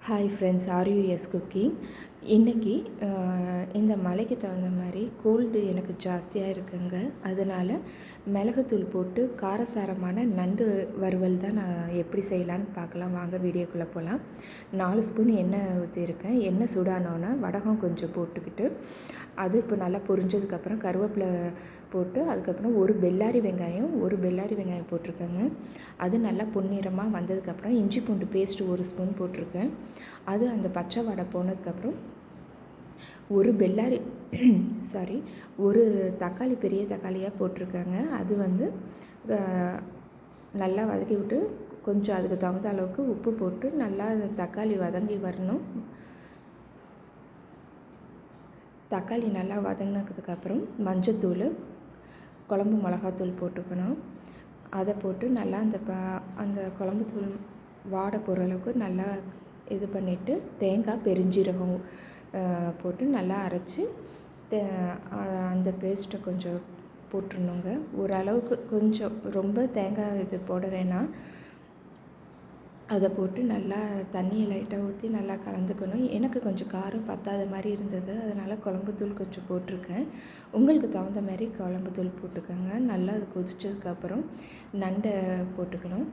Hi friends, ஆர்யூஎஸ் cooking. இன்றைக்கி இந்த மழைக்கு தகுந்த மாதிரி கோல்டு எனக்கு ஜாஸ்தியாக இருக்குங்க. அதனால் மிளகுத்தூள் போட்டு காரசாரமான நண்டு வறுவல் தான் நான் எப்படி செய்யலான்னு பார்க்கலாம். வாங்க வீடியோக்குள்ளே போகலாம். 4 ஸ்பூன் எண்ணெய் ஊற்றிருக்கேன். எண்ணெய் சூடானோன்னா வடகம் கொஞ்சம் போட்டுக்கிட்டு அது இப்போ நல்லா பொரிஞ்சதுக்கப்புறம் கருவேப்பிலை போட்டு அதுக்கப்புறம் ஒரு பெல்லாரி வெங்காயம் போட்டிருக்கேங்க. அது நல்லா பொன்னிறமாக வந்ததுக்கப்புறம் இஞ்சி பூண்டு பேஸ்ட்டு 1 ஸ்பூன் போட்டிருக்கேன். அது அந்த பச்சை வடை போனதுக்கப்புறம் ஒரு தக்காளி, பெரிய தக்காளியாக போட்டிருக்கேங்க. அது வந்து நல்லா வதக்கி விட்டு கொஞ்சம் அதுக்கு தகுந்த அளவுக்கு உப்பு போட்டு நல்லா தக்காளி வதங்கி வரணும். தக்காளி நல்லா வதங்கினதுக்கப்புறம் மஞ்சத்தூள், குழம்பு மிளகாத்தூள் போட்டுக்கணும். அதை போட்டு நல்லா அந்த குழம்புத்தூள் வாடை போகிற அளவுக்கு நல்லா இது பண்ணிவிட்டு தேங்காய், பெருஞ்சீரகம் போட்டு நல்லா அரைச்சி அந்த பேஸ்ட்டை கொஞ்சம் போட்டுடணுங்க. ஓரளவுக்கு கொஞ்சம் ரொம்ப தேங்காய் இது போட வேணாம். அதை போட்டு நல்லா தண்ணியை லைட்டாக ஊற்றி நல்லா கலந்துக்கணும். எனக்கு கொஞ்சம் காரம் பத்தாத மாதிரி இருந்தது, அதனால் குழம்புத்தூள் கொஞ்சம் போட்டிருக்கேன். உங்களுக்கு தகுந்த மாதிரி குழம்புத்தூள் போட்டுக்கோங்க. நல்லா அது கொதிச்சதுக்கப்புறம் நண்டை போட்டுக்கணும்.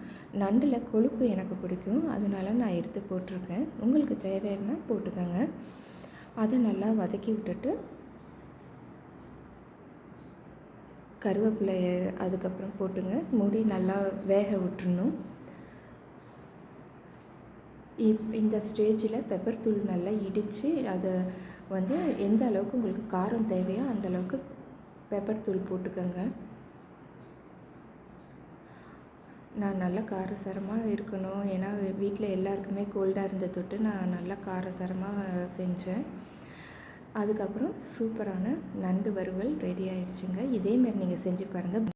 நண்டில் கொழுப்பு எனக்கு பிடிக்கும், அதனால் நான் எடுத்து போட்டிருக்கேன். உங்களுக்கு தேவைன்னா போட்டுக்கோங்க. அதை நல்லா வதக்கி விட்டுட்டு கருவேப்பிலை அதுக்கப்புறம் போட்டுங்க. மூடி நல்லா வேக விட்டுறணும். இந்த ஸ்டேஜில் பெப்பர் தூள் நல்லா இடித்து அதை வந்து எந்த அளவுக்கு உங்களுக்கு காரம் தேவையோ அந்த அளவுக்கு பெப்பர் தூள் போட்டுக்கோங்க. நான் நல்லா காரசாரமாக இருக்கணும், ஏன்னா வீட்டில் எல்லாருக்குமே கோல்டாக இருந்த தொட்டு நான் நல்லா காரசாரமாக செஞ்சேன். அதுக்கப்புறம் சூப்பரான நண்டு வறுவல் ரெடி ஆகிடுச்சுங்க. இதேமாரி நீங்கள் செஞ்சு பாருங்கள்.